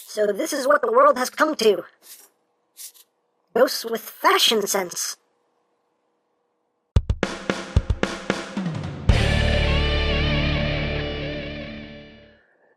So this is what the world has come to. Ghosts with fashion sense.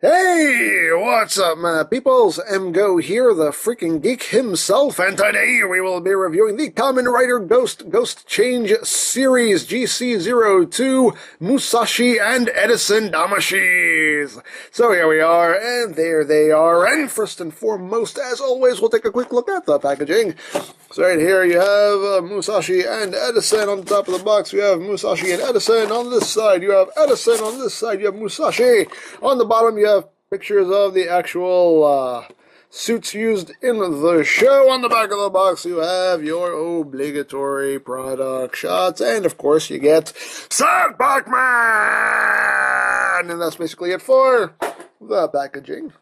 Hey, what's up, my peoples? EmGo here, the freaking geek himself, and today we will be reviewing the Kamen Rider Ghost Change Series GC02 Musashi and Edison Damashiis. So here we are, and there they are, and first and foremost, as always, we'll take a quick look at the packaging. So right here you have Musashi and Edison on the top of the box. You have Musashi and Edison on this side. You have Edison on this side. You have Musashi. On the bottom you have pictures of the actual suits used in the show. On the back of the box you have your obligatory product shots. And of course you get Sad Pac-Man! And that's basically it for the packaging.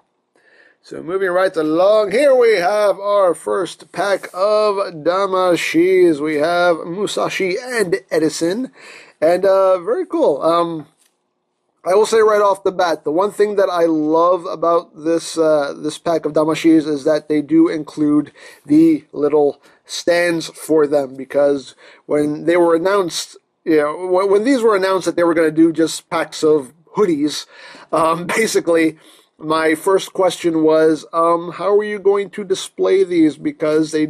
So moving right along, here we have our first pack of Damashis. We have Musashi and Edison, and very cool. I will say right off the bat, the one thing that I love about this this pack of Damashis is that they do include the little stands for them, because when they were announced, when these were announced that they were going to do just packs of hoodies, basically, my first question was, how are you going to display these? Because they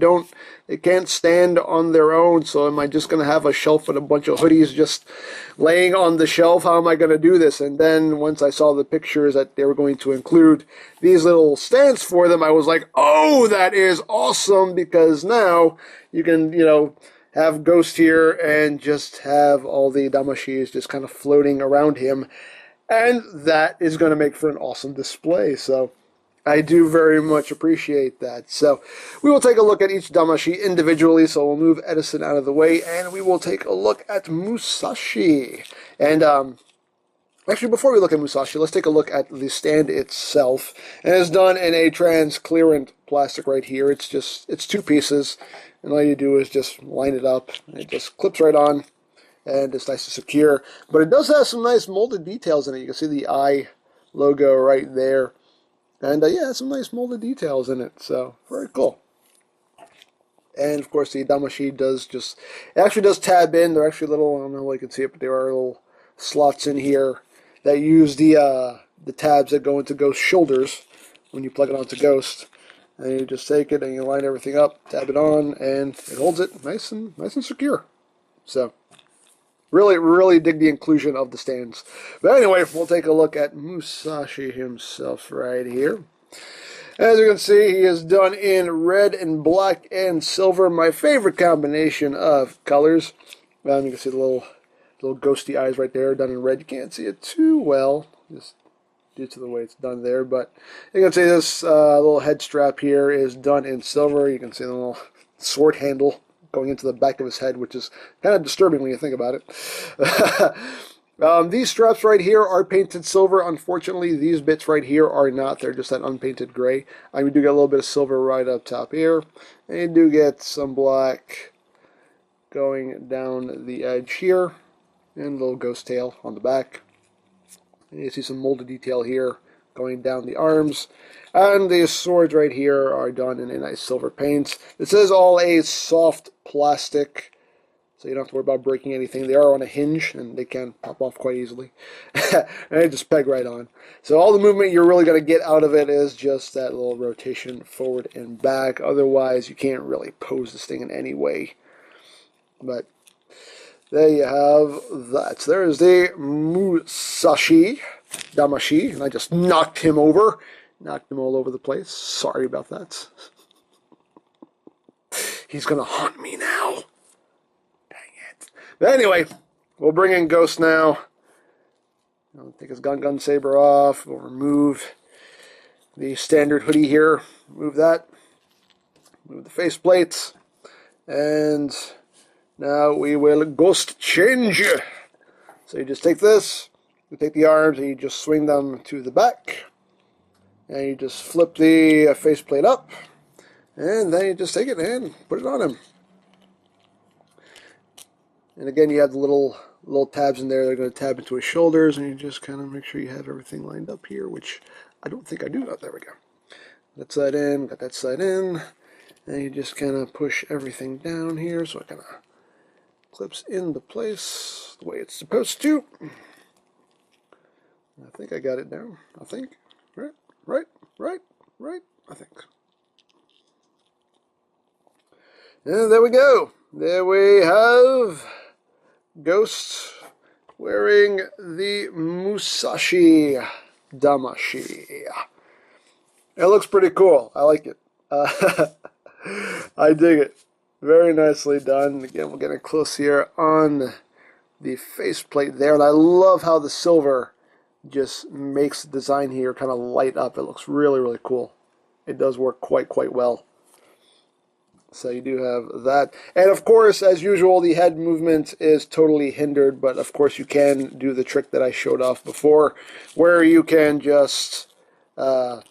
can't stand on their own, so am I just going to have a shelf with a bunch of hoodies just laying on the shelf? How am I going to do this? And then once I saw the pictures that they were going to include these little stands for them, I was like, oh, that is awesome, because now you can, have Ghost here and just have all the Damashis just kind of floating around him. And that is going to make for an awesome display. So I do very much appreciate that. So we will take a look at each Damashi individually. So we'll move Edison out of the way, and we will take a look at Musashi. And actually, before we look at Musashi, let's take a look at the stand itself. And it's done in a transparent plastic right here. It's two pieces, and all you do is just line it up. And it just clips right on. And it's nice and secure. But it does have some nice molded details in it. You can see the eye logo right there. And yeah, some nice molded details in it. So, very cool. And of course the Damashi actually does tab in. They're actually little, I don't know if you can see it, but there are little slots in here that use the tabs that go into Ghost's shoulders when you plug it onto Ghost. And you just take it and you line everything up, tab it on, and it holds it nice and secure. So, really, really dig the inclusion of the stands. But anyway, we'll take a look at Musashi himself right here. As you can see, he is done in red and black and silver, my favorite combination of colors. You can see the little ghosty eyes right there, done in red. You can't see it too well, just due to the way it's done there. But you can see this little head strap here is done in silver. You can see the little sword handle going into the back of his head, which is kind of disturbing when you think about it. These straps right here are painted silver. Unfortunately, these bits right here are not. They're just that unpainted gray. We do get a little bit of silver right up top here. And you do get some black going down the edge here. And a little ghost tail on the back. And you see some molded detail here going down the arms. And the swords right here are done in a nice silver paint. This is all a soft plastic, so you don't have to worry about breaking anything. They are on a hinge, and they can pop off quite easily. And they just peg right on. So all the movement you're really going to get out of it is just that little rotation forward and back. Otherwise, you can't really pose this thing in any way. But there you have that. So there's the Musashi Damashi, and I just knocked him over. Knocked him all over the place. Sorry about that. He's going to haunt me now. Dang it. But anyway, we'll bring in Ghost now. I'll take his gun saber off. We'll remove the standard hoodie here. Move that. Move the face plates. And now we will Ghost change. So you just take this. You take the arms and you just swing them to the back. And you just flip the faceplate up, and then you just take it and put it on him. And again, you have the little tabs in there. They're going to tab into his shoulders, and you just kind of make sure you have everything lined up here, which I don't think I do. Oh, there we go. that side in, got that side in, and you just kind of push everything down here so it kind of clips into place the way it's supposed to. I think I got it down. I think. Right, I think. And there we go. There we have Ghost wearing the Musashi Damashi. It looks pretty cool. I like it. I dig it. Very nicely done. Again, we're getting close here on the faceplate there. And I love how the silver just makes the design here kind of light up. It looks really, really cool. It does work quite well. So you do have that. And of course, as usual, the head movement is totally hindered, but of course you can do the trick that I showed off before, where you can just pop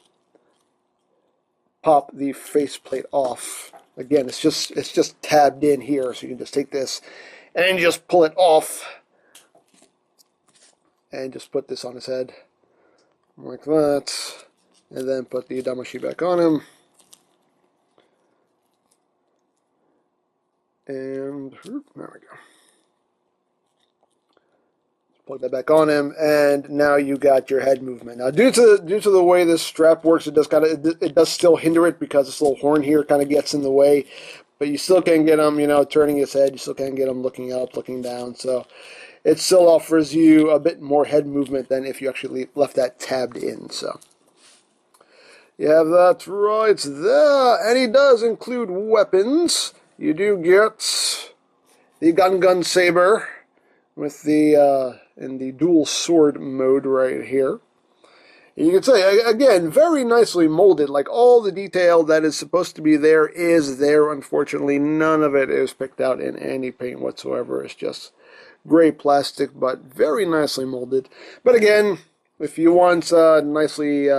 the faceplate off. Again, it's just tabbed in here, so you can just take this and just pull it off and just put this on his head like that, and then put the Damashi back on him. And there we go. Plug that back on him, and now you got your head movement. Now, due to the way this strap works, it does still hinder it because this little horn here kind of gets in the way. But you still can get him, turning his head. You still can get him looking up, looking down. So it still offers you a bit more head movement than if you actually left that tabbed in. So you have that right there, and he does include weapons. You do get the gun saber with the in the dual sword mode right here. And you can say again, very nicely molded. Like all the detail that is supposed to be there is there. Unfortunately, none of it is picked out in any paint whatsoever. It's just gray plastic, but very nicely molded. But again, if you want nicely,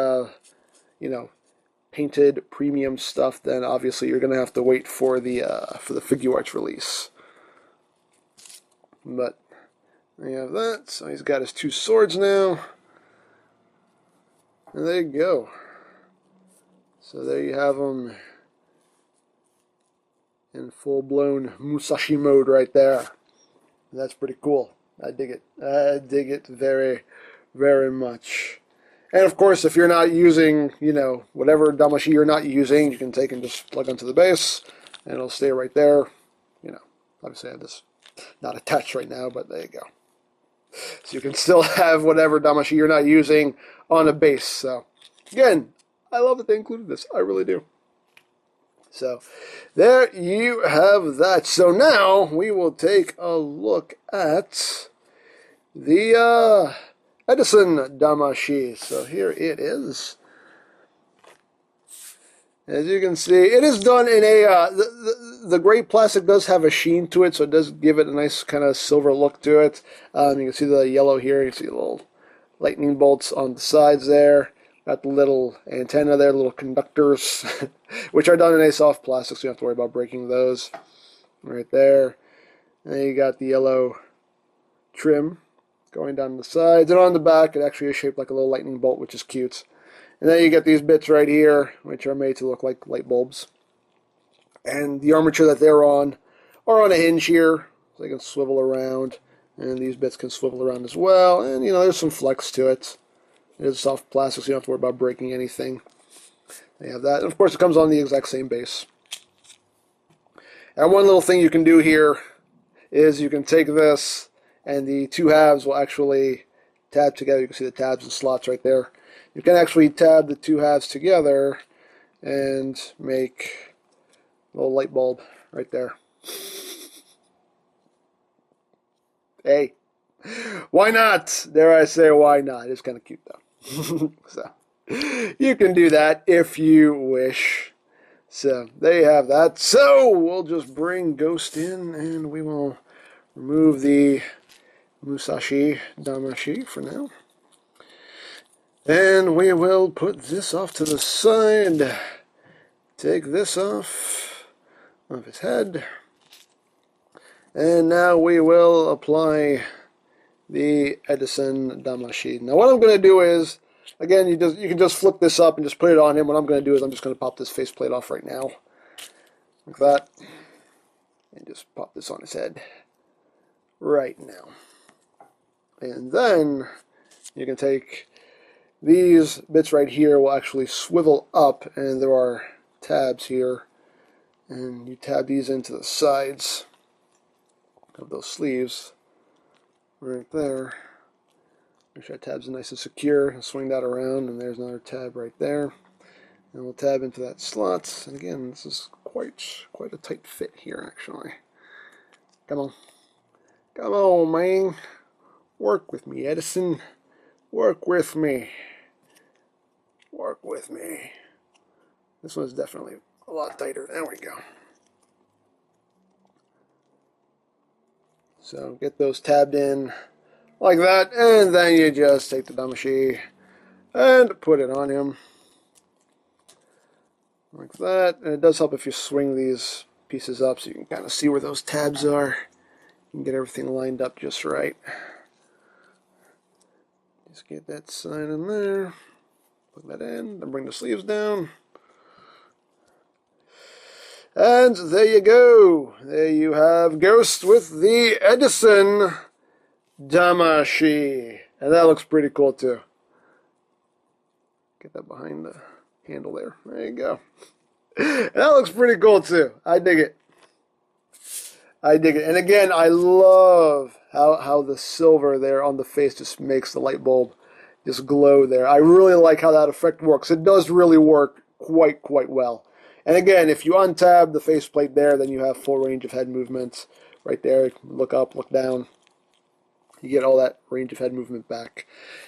painted premium stuff, then obviously you're going to have to wait for the Figuarts release. But there you have that. So he's got his two swords now. And there you go. So there you have him in full-blown Musashi mode right there. And that's pretty cool. I dig it. I dig it very, very much. And of course, if you're not using, whatever Damashi you're not using, you can take and just plug onto the base, and it'll stay right there. Obviously I have this not attached right now, but there you go. So you can still have whatever Damashi you're not using on a base. So again, I love that they included this. I really do. So there you have that. So now we will take a look at the Edison Damascusi. So here it is. As you can see, it is done in a, the gray plastic does have a sheen to it, so it does give it a nice kind of silver look to it. You can see the yellow here, you can see little lightning bolts on the sides there. Got the little antenna there, little conductors, which are done in a soft plastic, so you don't have to worry about breaking those. Right there. And then you got the yellow trim going down the sides, and on the back it actually is shaped like a little lightning bolt, which is cute. And then you get these bits right here, which are made to look like light bulbs. And the armature that they're on are on a hinge here, so they can swivel around, and these bits can swivel around as well. And there's some flex to it. It is soft plastic, so you don't have to worry about breaking anything. They have that, and of course it comes on the exact same base. And one little thing you can do here is you can take this, and the two halves will actually tab together. You can see the tabs and slots right there. You can actually tab the two halves together and make a little light bulb right there. Hey, why not? Dare I say, why not? It's kind of cute though. So you can do that if you wish. So there you have that. So we'll just bring Ghost in, and we will remove the Musashi Damashi for now. And we will put this off to the side. Take this off of his head. And now we will apply the Edison Damascusi. Now what I'm going to do is, Again, you can just flip this up and just put it on him. What I'm going to do is I'm just going to pop this faceplate off right now, like that, and just pop this on his head right now. And then you can take these bits right here will actually swivel up, and there are tabs here, and you tab these into the sides of those sleeves right there. Make sure that tab's nice and secure. I'll swing that around, and there's another tab right there. And we'll tab into that slot. And again, this is quite a tight fit here, actually. Come on. Come on, man. Work with me, Edison. Work with me. Work with me. This one's definitely a lot tighter. There we go. So get those tabbed in like that, and then you just take the Damashi and put it on him like that. And it does help if you swing these pieces up so you can kind of see where those tabs are. You can get everything lined up just right. Just get that side in there, plug that in, then bring the sleeves down. And there you go. There you have Ghost with the Edison Damashiii. And that looks pretty cool too. Get that behind the handle there. There you go. That looks pretty cool too. I dig it. I dig it. And again, I love how the silver there on the face just makes the light bulb just glow there. I really like how that effect works. It does really work quite well. And again, if you untab the faceplate there, then you have full range of head movements right there. Look up, look down. You get all that range of head movement back.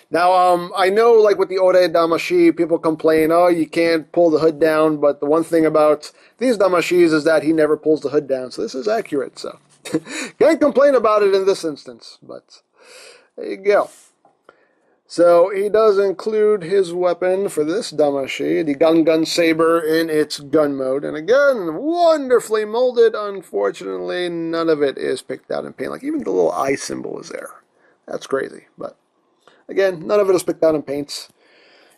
Now, I know, like with the Ore Damashi, people complain, oh, you can't pull the hood down. But the one thing about these Damashis is that he never pulls the hood down. So this is accurate. So can't complain about it in this instance. But there you go. So he does include his weapon for this Damashi, the Gun Saber in its gun mode. And again, wonderfully molded. Unfortunately, none of it is picked out in paint. Like even the little eye symbol is there. That's crazy. But again, none of it is picked out in paints.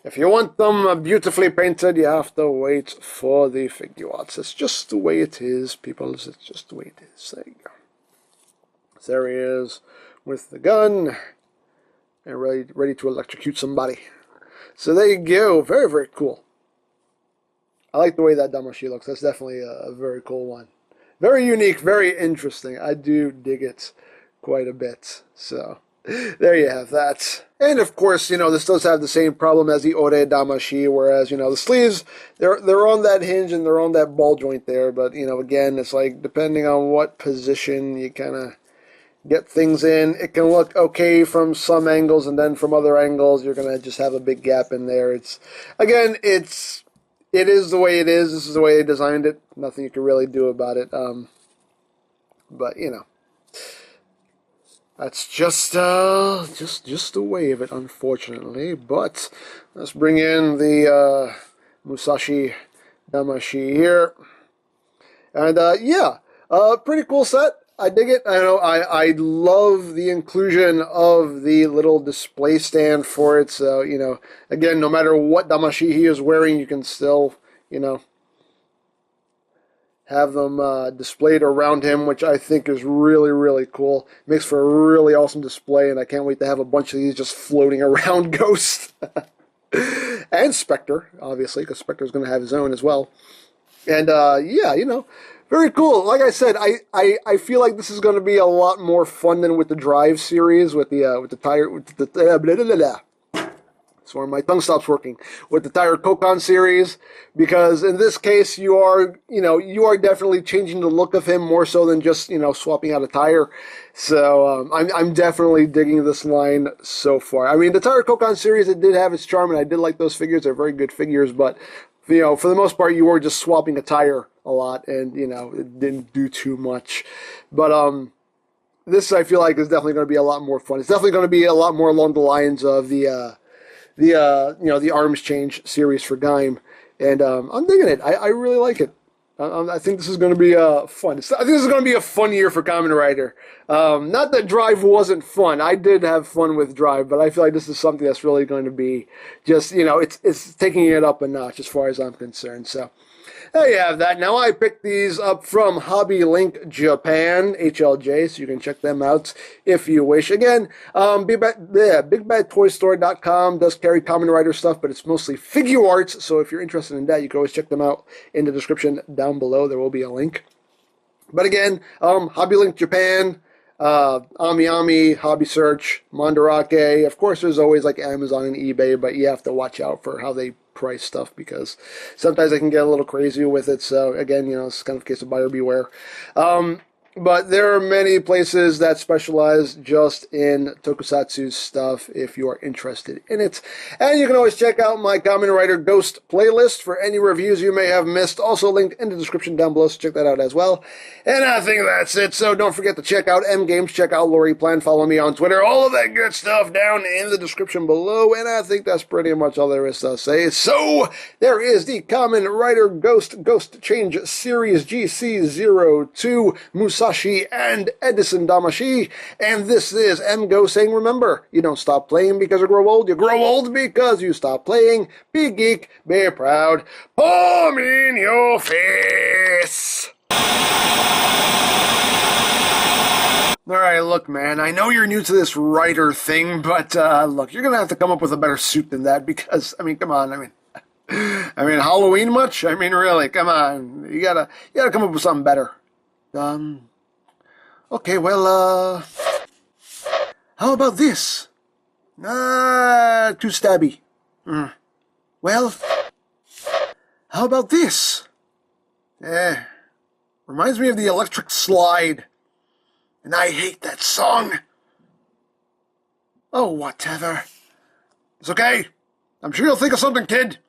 If you want them beautifully painted, you have to wait for the figuarts. It's just the way it is, people. It's just the way it is. There you go. So there he is with the gun. And ready to electrocute somebody. So there you go. Very cool. I like the way that Damashi looks. That's definitely a very cool one. Very unique, very interesting. I do dig it quite a bit. So there you have that. And of course, you know, this does have the same problem as the Ore Damashi, whereas, you know, the sleeves, they're on that hinge and they're on that ball joint there. But, you know, again, it's like depending on what position you kind of get things in, it can look okay from some angles, and then from other angles you're gonna just have a big gap in there. It is the way it is. This is the way they designed it. Nothing you can really do about it. But you know, that's just the way of it, unfortunately. But let's bring in the Musashi Damashi here, and yeah, pretty cool set. I dig it. I know. I love the inclusion of the little display stand for it. So, you know, again, no matter what Damashi he is wearing, you can still, you know, have them displayed around him, which I think is really cool. Makes for a really awesome display, and I can't wait to have a bunch of these just floating around Ghost. And Spectre, obviously, because Spectre's going to have his own as well. And, yeah, you know, very cool. Like I said, I feel like this is going to be a lot more fun than with the Drive series, with the tire, with the blah, blah, blah, blah. That's where my tongue stops working. With the Tire Kokon series, because in this case you are definitely changing the look of him more so than just, you know, swapping out a tire. So I'm definitely digging this line so far. I mean, the Tire Kokon series, it did have its charm, and I did like those figures. They're very good figures, but you know, for the most part, you were just swapping a tire a lot, and you know, it didn't do too much. But this, I feel like, is definitely going to be a lot more fun. It's definitely going to be a lot more along the lines of the you know, the Arms Change series for Gaim, and I'm digging it. I really like it. I think this is going to be fun. I think this is going to be a fun year for Kamen Rider. Not that Drive wasn't fun. I did have fun with Drive, but I feel like this is something that's really going to be just, it's taking it up a notch as far as I'm concerned. So there you have that. Now, I picked these up from Hobby Link Japan, HLJ, so you can check them out if you wish. Again, BigBadToyStore.com does carry Kamen Rider stuff, but it's mostly figure arts, so if you're interested in that, you can always check them out in the description down below. There will be a link. But again, Hobby Link Japan, Ami, Hobby Search, Mandarake. Of course, there's always like Amazon and eBay, but you have to watch out for how they price stuff because sometimes they can get a little crazy with it. So again, it's kind of a case of buyer beware. But there are many places that specialize just in tokusatsu stuff if you are interested in it. And you can always check out my Kamen Rider Ghost playlist for any reviews you may have missed. Also linked in the description down below, so check that out as well. And I think that's it. So don't forget to check out EmGo's, check out Lori Plan, follow me on Twitter, all of that good stuff down in the description below. And I think that's pretty much all there is to say. So there is the Kamen Rider Ghost Change Series GC02 MUSASHI and Edison Damashiii, and this is EmGo saying, remember, you don't stop playing because you grow old because you stop playing. Be geek, be proud, palm in your face. Alright, look, man, I know you're new to this writer thing, but look, you're gonna have to come up with a better suit than that because, come on, Halloween much? Really, come on, you gotta come up with something better. Okay, well, how about this? Too stabby. Well, how about this? Reminds me of the Electric Slide. And I hate that song. Oh, whatever. It's okay. I'm sure you'll think of something, kid.